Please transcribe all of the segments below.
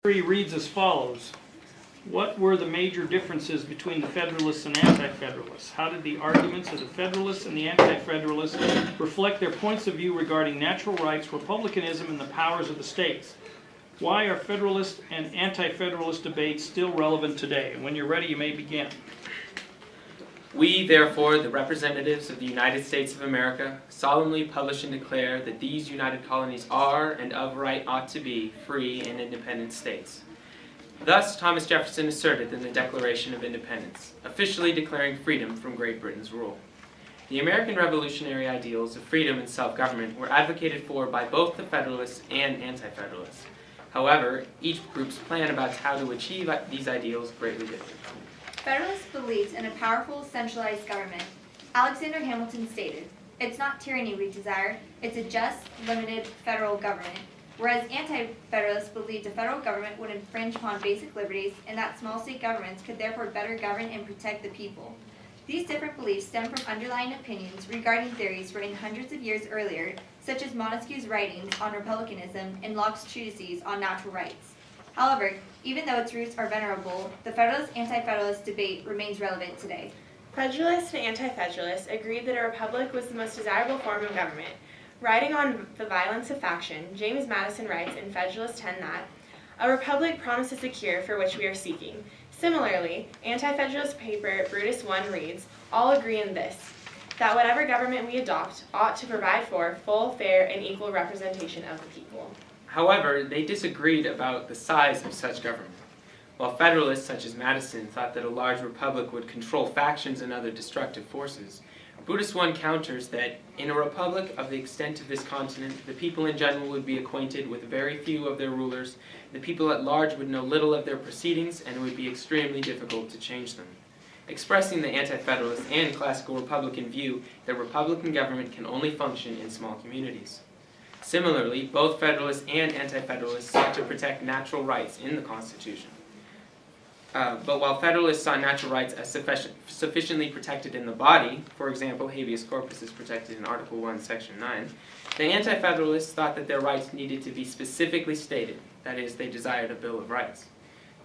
3 reads as follows. What were the major differences between the Federalists and Anti-Federalists? How did the arguments of the Federalists and the Anti-Federalists reflect their points of view regarding natural rights, republicanism, and the powers of the states? Why are Federalist and Anti-Federalist debates still relevant today? And when you're ready, you may begin. We, therefore, the representatives of the United States of America, solemnly publish and declare that these united colonies are, and of right ought to be, free and independent states. Thus, Thomas Jefferson asserted in the Declaration of Independence, officially declaring freedom from Great Britain's rule. The American revolutionary ideals of freedom and self-government were advocated for by both the Federalists and Anti-Federalists. However, each group's plan about how to achieve these ideals greatly differed. Federalists believed in a powerful, centralized government. Alexander Hamilton stated, "It's not tyranny we desire, it's a just, limited federal government." Whereas Anti-Federalists believed a federal government would infringe upon basic liberties and that small state governments could therefore better govern and protect the people. These different beliefs stem from underlying opinions regarding theories written hundreds of years earlier, such as Montesquieu's writings on republicanism and Locke's treatises on natural rights. However, even though its roots are venerable, the Federalist-Anti-Federalist debate remains relevant today. Federalists and Anti-Federalists agreed that a republic was the most desirable form of government. Writing on the violence of faction, James Madison writes in Federalist 10 that, "A republic promises the cure for which we are seeking." Similarly, Anti-Federalist paper Brutus I reads, "All agree in this, that whatever government we adopt ought to provide for full, fair, and equal representation of the people." However, they disagreed about the size of such government. While Federalists such as Madison thought that a large republic would control factions and other destructive forces, Brutus I counters that in a republic of the extent of this continent, the people in general would be acquainted with very few of their rulers, the people at large would know little of their proceedings, and it would be extremely difficult to change them, expressing the Anti-Federalist and classical Republican view that Republican government can only function in small communities. Similarly, both Federalists and Anti-Federalists sought to protect natural rights in the Constitution. But while Federalists saw natural rights as sufficiently protected in the body, for example, habeas corpus is protected in Article 1, Section 9, the Anti-Federalists thought that their rights needed to be specifically stated, that is, they desired a Bill of Rights.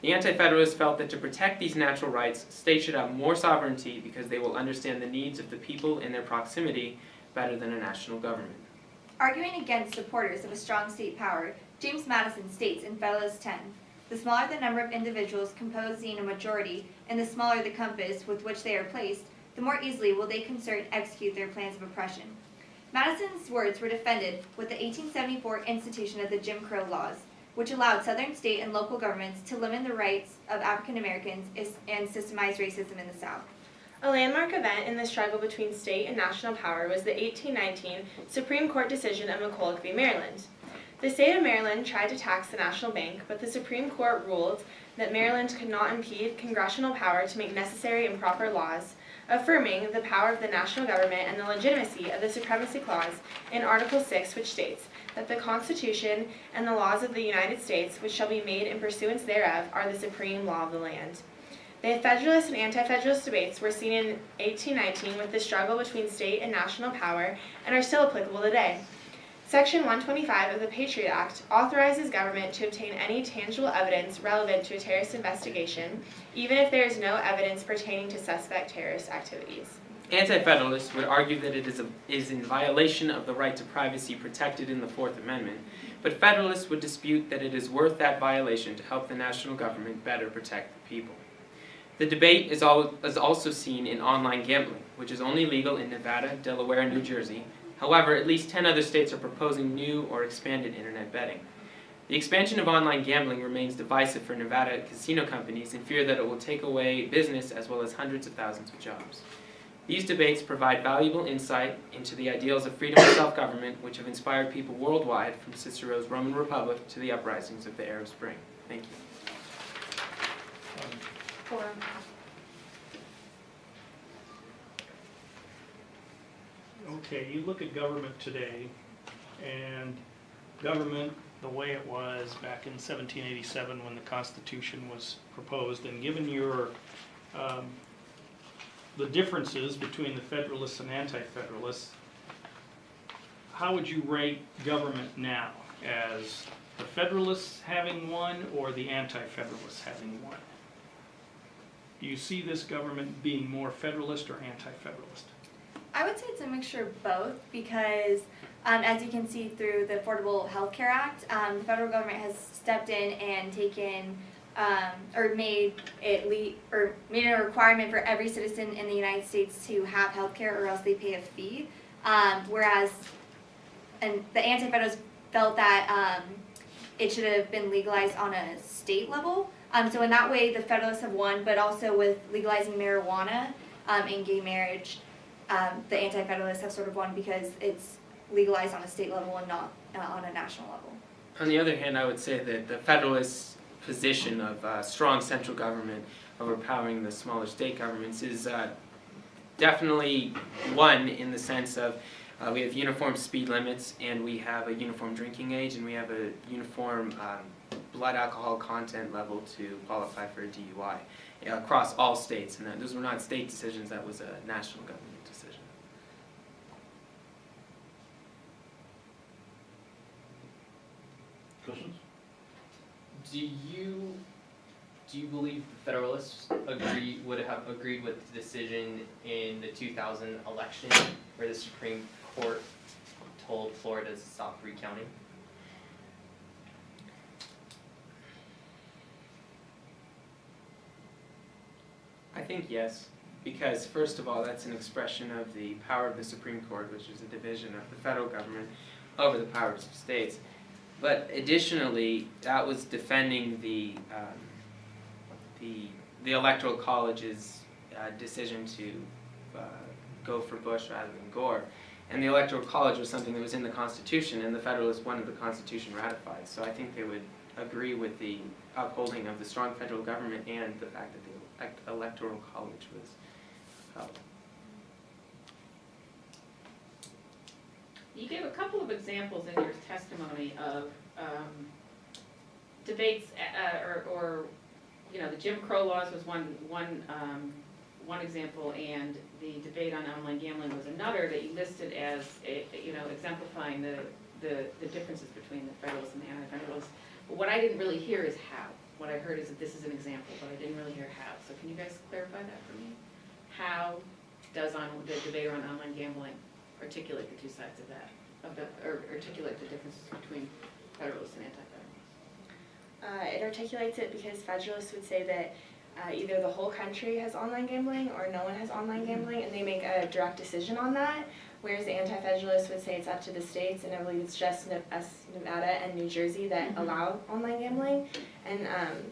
The Anti-Federalists felt that to protect these natural rights, states should have more sovereignty because they will understand the needs of the people in their proximity better than a national government. Arguing against supporters of a strong state power, James Madison states in Federalist 10, "The smaller the number of individuals composing a majority, and the smaller the compass with which they are placed, the more easily will they concert and execute their plans of oppression." Madison's words were defended with the 1874 institution of the Jim Crow laws, which allowed Southern state and local governments to limit the rights of African Americans and systemize racism in the South. A landmark event in the struggle between state and national power was the 1819 Supreme Court decision of McCulloch v. Maryland. The state of Maryland tried to tax the National Bank, but the Supreme Court ruled that Maryland could not impede congressional power to make necessary and proper laws, affirming the power of the national government and the legitimacy of the Supremacy Clause in Article 6, which states that the Constitution and the laws of the United States, which shall be made in pursuance thereof, are the supreme law of the land. The Federalist and Anti-Federalist debates were seen in 1819 with the struggle between state and national power and are still applicable today. Section 125 of the Patriot Act authorizes government to obtain any tangible evidence relevant to a terrorist investigation, even if there is no evidence pertaining to suspect terrorist activities. Anti-Federalists would argue that it is in violation of the right to privacy protected in the Fourth Amendment, but Federalists would dispute that it is worth that violation to help the national government better protect the people. The debate is also seen in online gambling, which is only legal in Nevada, Delaware, and New Jersey. However, at least 10 other states are proposing new or expanded internet betting. The expansion of online gambling remains divisive for Nevada casino companies in fear that it will take away business as well as hundreds of thousands of jobs. These debates provide valuable insight into the ideals of freedom and self-government which have inspired people worldwide from Cicero's Roman Republic to the uprisings of the Arab Spring. Thank you. Okay, you look at government today, and government, the way it was back in 1787 when the Constitution was proposed, and given your the differences between the Federalists and Anti-Federalists, how would you rate government now as the Federalists having one or the Anti-Federalists having one? Do you see this government being more Federalist or Anti-Federalist? I would say it's a mixture of both because, as you can see through the Affordable Health Care Act, the federal government has stepped in and taken or made it made a requirement for every citizen in the United States to have health care or else they pay a fee. Whereas, and the Anti-Federalists felt that it should have been legalized on a state level. So in that way, the Federalists have won, but also with legalizing marijuana and gay marriage, the Anti-Federalists have sort of won because it's legalized on a state level and not on a national level. On the other hand, I would say that the Federalist position of strong central government overpowering the smaller state governments is definitely one in the sense of we have uniform speed limits and we have a uniform drinking age and we have a uniform blood alcohol content level to qualify for a DUI across all states. And those were not state decisions, that was a national government decision. Questions? Do you believe the Federalists would have agreed with the decision in the 2000 election where the Supreme Court told Florida to stop recounting? I think yes, because first of all, that's an expression of the power of the Supreme Court, which is a division of the federal government over the powers of states. But additionally, that was defending the Electoral College's decision to go for Bush rather than Gore. And the Electoral College was something that was in the Constitution, and the Federalists wanted the Constitution ratified. So I think they would agree with the upholding of the strong federal government and the fact that the Electoral College was upheld. You gave a couple of examples in your testimony of debates, or the Jim Crow laws was one example, and the debate on online gambling was another that you listed as exemplifying the differences between the Federalists and the Anti-Federalists. But what I didn't really hear is how. What I heard is that this is an example, but I didn't really hear how. So can you guys clarify that for me? How does the debate on online gambling articulate the two sides of that, or articulate the differences between Federalists and Anti-Federalists? It articulates it because Federalists would say that either the whole country has online gambling or no one has online gambling, and they make a direct decision on that, whereas the Anti-Federalists would say it's up to the states, and I believe it's just Nevada and New Jersey that allow online gambling, and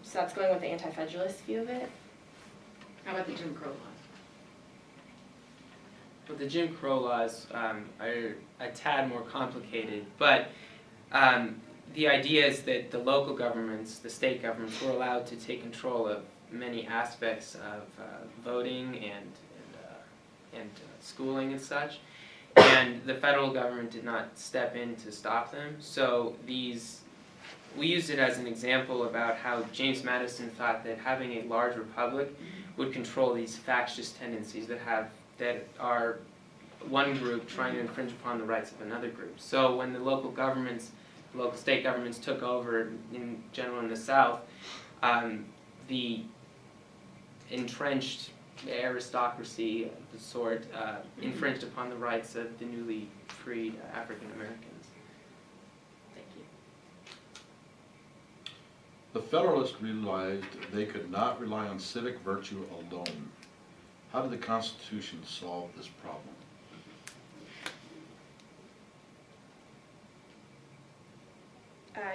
so that's going with the Anti-Federalist view of it. How about the Jim Crow laws? Well, the Jim Crow laws are a tad more complicated, but the idea is that the local governments, the state governments, were allowed to take control of many aspects of voting and schooling and such, and the federal government did not step in to stop them. So we used it as an example about how James Madison thought that having a large republic would control these factious tendencies that are one group trying to infringe upon the rights of another group. So when the local state governments took over, in general in the South, the entrenched aristocracy of the sort infringed upon the rights of the newly freed African Americans. Thank you. The Federalists realized they could not rely on civic virtue alone. How did the Constitution solve this problem?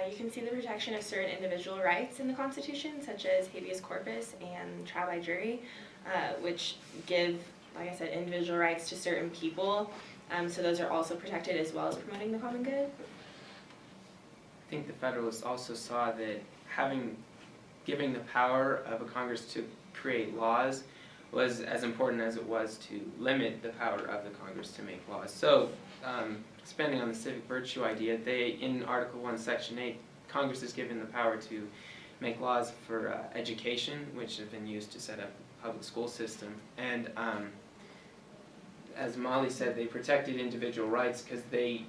You can see the protection of certain individual rights in the Constitution, such as habeas corpus and trial by jury, which give, like I said, individual rights to certain people. So those are also protected as well as promoting the common good. I think the Federalists also saw that giving the power of a Congress to create laws was as important as it was to limit the power of the Congress to make laws. So, expanding on the civic virtue idea, in Article 1, Section 8, Congress is given the power to make laws for education, which have been used to set up the public school system. And as Molly said, they protected individual rights because they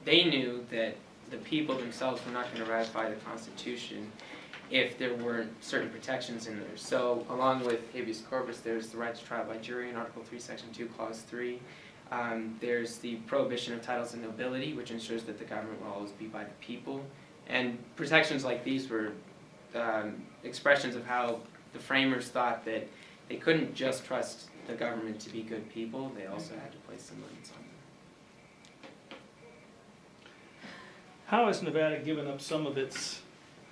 knew that the people themselves were not going to ratify the Constitution if there weren't certain protections in there. So along with habeas corpus, there's the right to trial by jury in Article 3, Section 2, Clause 3. There's the prohibition of titles of nobility, which ensures that the government will always be by the people. And protections like these were expressions of how the framers thought that they couldn't just trust the government to be good people, they also had to place some limits on them. How has Nevada given up some of its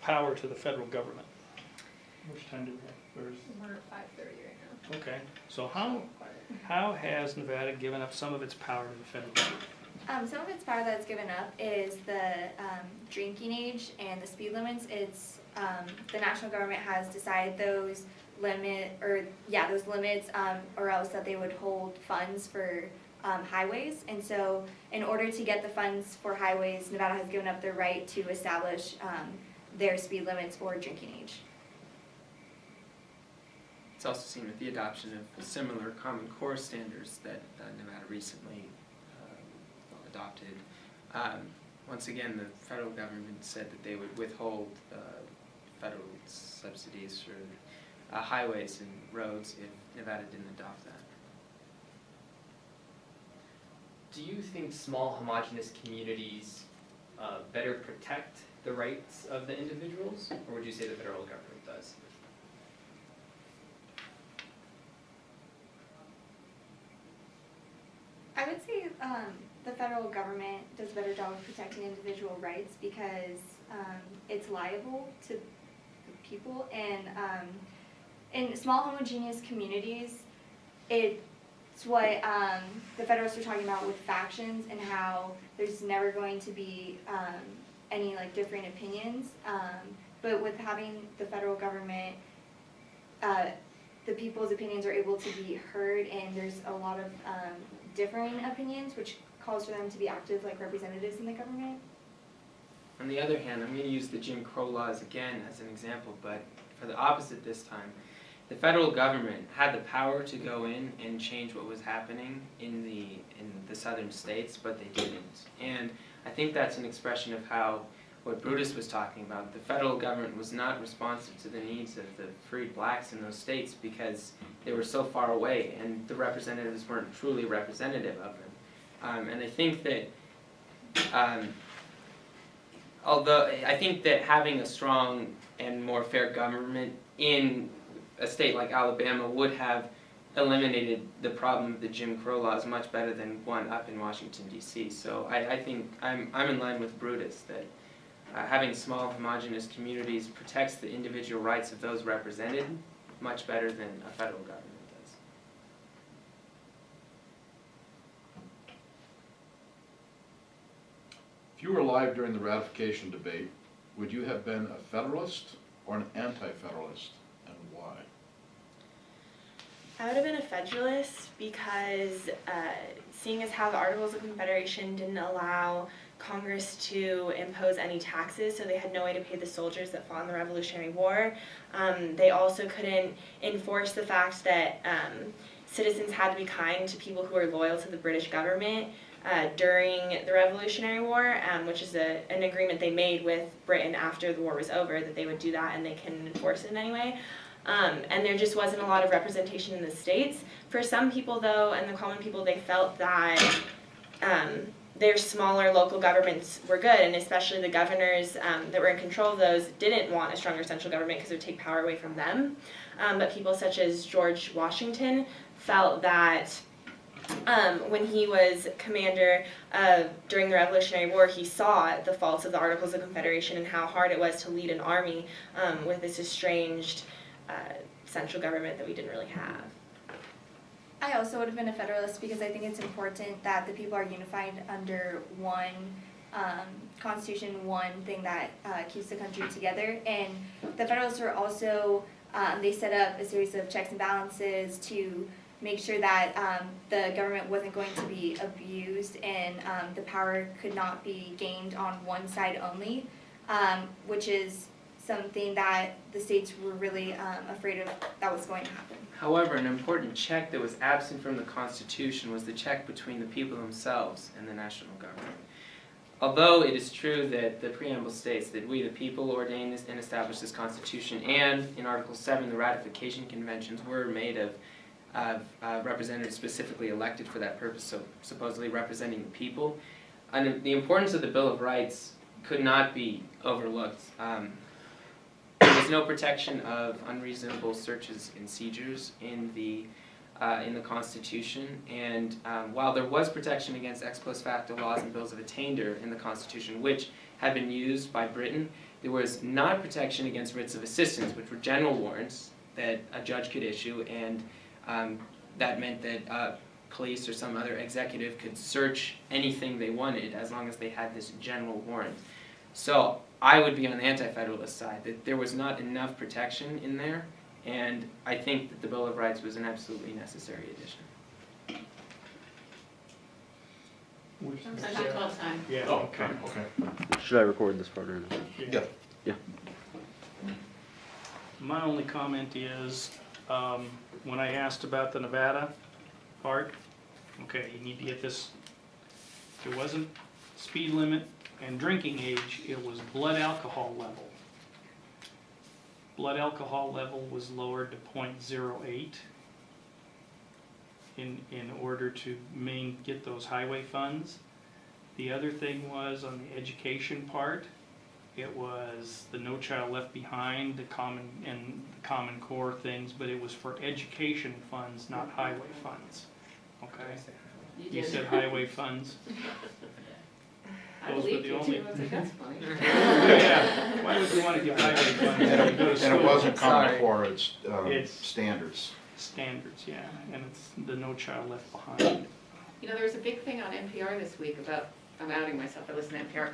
power to the federal government? How much time do we have? We're at 5:30 right Okay, so how has Nevada given up some of its power to the federal government? Some of its power that's given up is the drinking age and the speed limits. It's the national government has decided those limits, or else that they would hold funds for highways. And so, in order to get the funds for highways, Nevada has given up their right to establish their speed limits or drinking age. It's also seen with the adoption of similar Common Core standards that Nevada recently adopted. Once again, the federal government said that they would withhold federal subsidies for highways and roads if Nevada didn't adopt that. Do you think small homogeneous communities better protect the rights of the individuals, or would you say the federal government does? I would say the federal government does a better job of protecting individual rights because it's liable to the people, and in small homogeneous communities, it's what the Federalists are talking about with factions and how there's never going to be any like differing opinions, but with having the federal government, the people's opinions are able to be heard, and there's a lot of differing opinions, which calls for them to be active like representatives in the government. On the other hand, I'm going to use the Jim Crow laws again as an example, but for the opposite this time. The federal government had the power to go in and change what was happening in the southern states, but they didn't. And I think that's an expression of how what Brutus was talking about. The federal government was not responsive to the needs of the freed blacks in those states because they were so far away and the representatives weren't truly representative of them. And I think that although I think that having a strong and more fair government in a state like Alabama would have eliminated the problem of the Jim Crow laws much better than one up in Washington, D.C. So I think I'm in line with Brutus that having small homogeneous communities protects the individual rights of those represented much better than a federal government does. If you were alive during the ratification debate, would you have been a Federalist or an Anti-Federalist, and why? I would have been a Federalist because seeing as how the Articles of Confederation didn't allow Congress to impose any taxes, so they had no way to pay the soldiers that fought in the Revolutionary War. They also couldn't enforce the fact that citizens had to be kind to people who were loyal to the British government during the Revolutionary War, which is an agreement they made with Britain after the war was over, that they would do that and they couldn't enforce it in any way. And there just wasn't a lot of representation in the states. For some people, though, and the common people, they felt that their smaller local governments were good, and especially the governors that were in control of those didn't want a stronger central government because it would take power away from them. But people such as George Washington felt that when he was commander during the Revolutionary War, he saw the faults of the Articles of Confederation and how hard it was to lead an army with this estranged central government that we didn't really have. I also would have been a Federalist because I think it's important that the people are unified under one constitution, one thing that keeps the country together. And the Federalists were also, they set up a series of checks and balances to make sure that the government wasn't going to be abused and the power could not be gained on one side only, which is something that the states were really afraid of that was going to happen. However, an important check that was absent from the Constitution was the check between the people themselves and the national government. although it is true that the preamble states that we, the people, ordain this and establish this Constitution, and in Article 7, the ratification conventions were made of representatives specifically elected for that purpose, so supposedly representing the people. And the importance of the Bill of Rights could not be overlooked. There was no protection of unreasonable searches and seizures in the Constitution, and while there was protection against ex post facto laws and bills of attainder in the Constitution, which had been used by Britain, there was not protection against writs of assistance, which were general warrants that a judge could issue, and that meant that police or some other executive could search anything they wanted as long as they had this general warrant. So I would be on the anti-federalist side, that there was not enough protection in there, and I think that the Bill of Rights was an absolutely necessary addition. Essential call time. Yeah. Oh, okay. Should I record this part or not? Yeah. My only comment is, when I asked about the Nevada part, okay, you need to get this, it wasn't speed limit and drinking age, it was blood alcohol level. Blood alcohol level was lowered to 0.08 in order to get those highway funds. The other thing was on the education part, it was the No Child Left Behind, the Common Core things, but it was for education funds, not highway funds. Okay? You said highway funds. I Those were believe the you only. too, I think that's funny. Yeah, why would you want to give highway funds? when you go to And it school? wasn't Common Sorry. Core, it's It's- standards. Standards, yeah, and it's the No Child Left Behind. You know, there was a big thing on NPR this week about, I'm outing myself, I listen to NPR,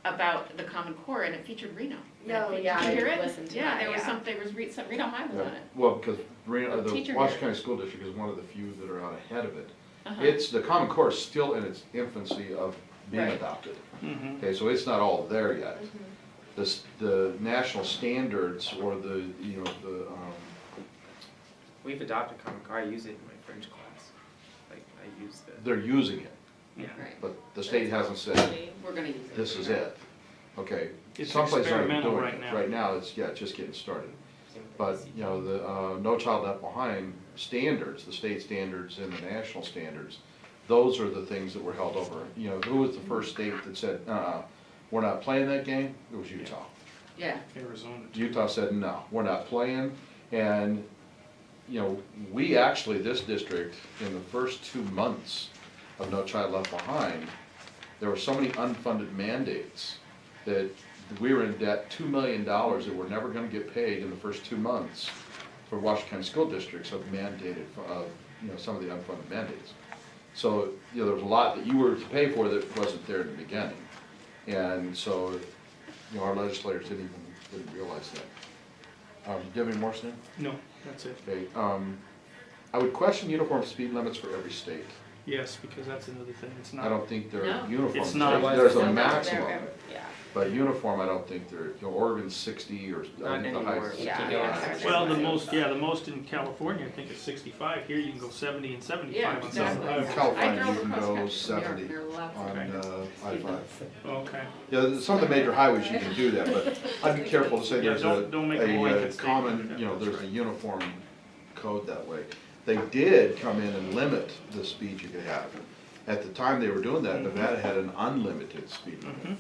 about the Common Core, and it featured Reno. Oh, yeah, Did you hear I it? listened to Yeah, that, there was yeah. some, Reno High was on it. Well, because the Teacher Washington did. County School District is one of the few that are out ahead of it. Uh-huh. It's, the Common Core is still in its infancy of being Right. adopted. Mm-hmm. Okay, so it's not all there yet. The national standards or the We've adopted Common Core, I use it in my French class. Like, I use the, they're using it, Yeah, Right. but the state hasn't said, We're gonna use it. this is it. Okay, it's some places aren't even experimental doing right it. now. Right now, it's just getting started. same with But, the you know, the No Child Left Behind standards, the state standards and the national standards, those are the things that were held over. You know, who was the first state that said, we're not playing that game? It was Utah. Yeah, Arizona. Utah said, no, we're not playing. And, you know, we actually, this district, in the first 2 months of No Child Left Behind, there were so many unfunded mandates that we were in debt $2 million that we're never gonna get paid in the first 2 months for Washington County School Districts have mandated, you know, some of the unfunded mandates. So, you know, there was a lot that you were to pay for that wasn't there in the beginning. And so, you know, our legislators didn't realize that. Do you have any more, Stan? No, that's it. Okay, I would question uniform speed limits for every state. Yes, because that's another thing, it's I not. don't think they're No. uniform. It's not. There's So a they're- maximum, Yeah. but uniform, I don't think they're, you know, Oregon's 60 or, I Not think the anymore. highest. Yeah, Yeah. Well, the most in California, I think it's 65. Here you can go 70 and 75 yeah, on some exactly. highways. California, I drove you can across go country from New York, 70 and there were lots of on I-5. Okay. Yeah, some of the major highways you can do that, but I'd be careful to say Yeah, there's don't make a blanket statement. common, you know, there's a uniform code that way. They did come in and limit the speed you could have. At the time they were doing that, Nevada had an unlimited speed limit. Mhm.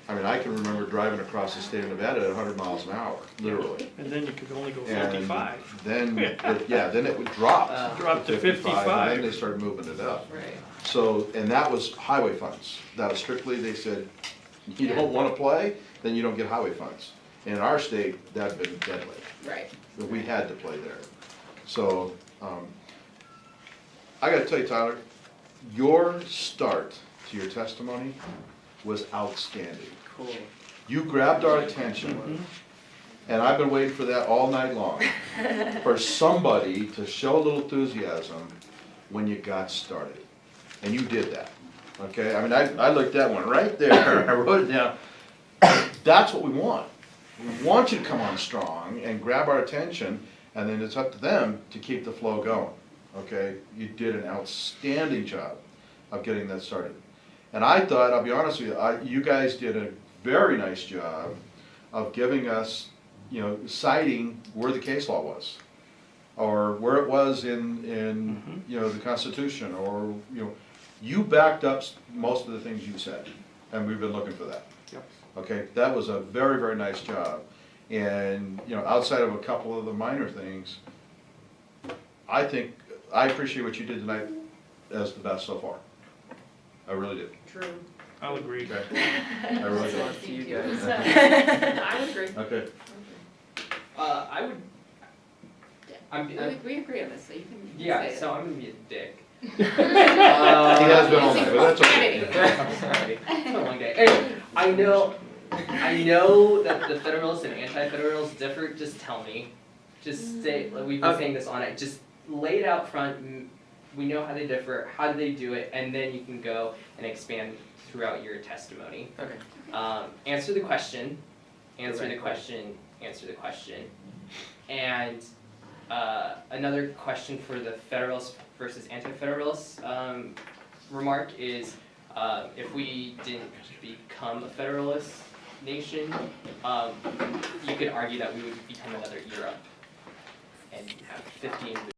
I mean, I can remember driving across the state of Nevada at 100 miles an hour, literally. And then you could only go And 55. then, then it would drop. Drop to 55. And then they started moving it up. Right. So, and that was highway funds. That was strictly, they said, you don't wanna play, then you don't get highway funds. In our state, that'd been deadly. Right. We had to play there. So, I gotta tell you, Tyler, your start to your testimony was outstanding. cool. You grabbed our attention, and I've been waiting for that all night long. For somebody to show a little enthusiasm when you got started. And you did that, okay? I mean, I looked at one right there, I wrote it down. That's what we want. We want you to come on strong and grab our attention, and then it's up to them to keep the flow going, okay? You did an outstanding job of getting that started. And I thought, I'll be honest with you, you guys did a very nice job of giving us, you know, citing where the case law was. Or where it was in, you know, the Constitution, or, you know, you backed up most of the things you said, and we've been looking for that. Yep. Okay, that was a very, very nice job. And, you know, outside of a couple of the minor things, I appreciate what you did tonight as the best so far. I really do. True. I'll agree. Okay, I really do. To you guys. I would agree. Okay. I would. We agree on this, so you can Yeah, say it. so I'm gonna be a dick. He has been all night, but that's okay. I'm sorry. It's been a long day. Anyway, I know that the Federalists and Anti-Federalists differ. Just tell me. Just say, like we've been saying this on it. Just lay it out front. We know how they differ. How do they do it? And then you can go and expand throughout your testimony. Okay. Answer the question. Answer Right. the question. Answer the question. And another question for the Federalists versus Anti-Federalists remark is, if we didn't become a Federalist nation, you could argue that we would become another Europe and have 15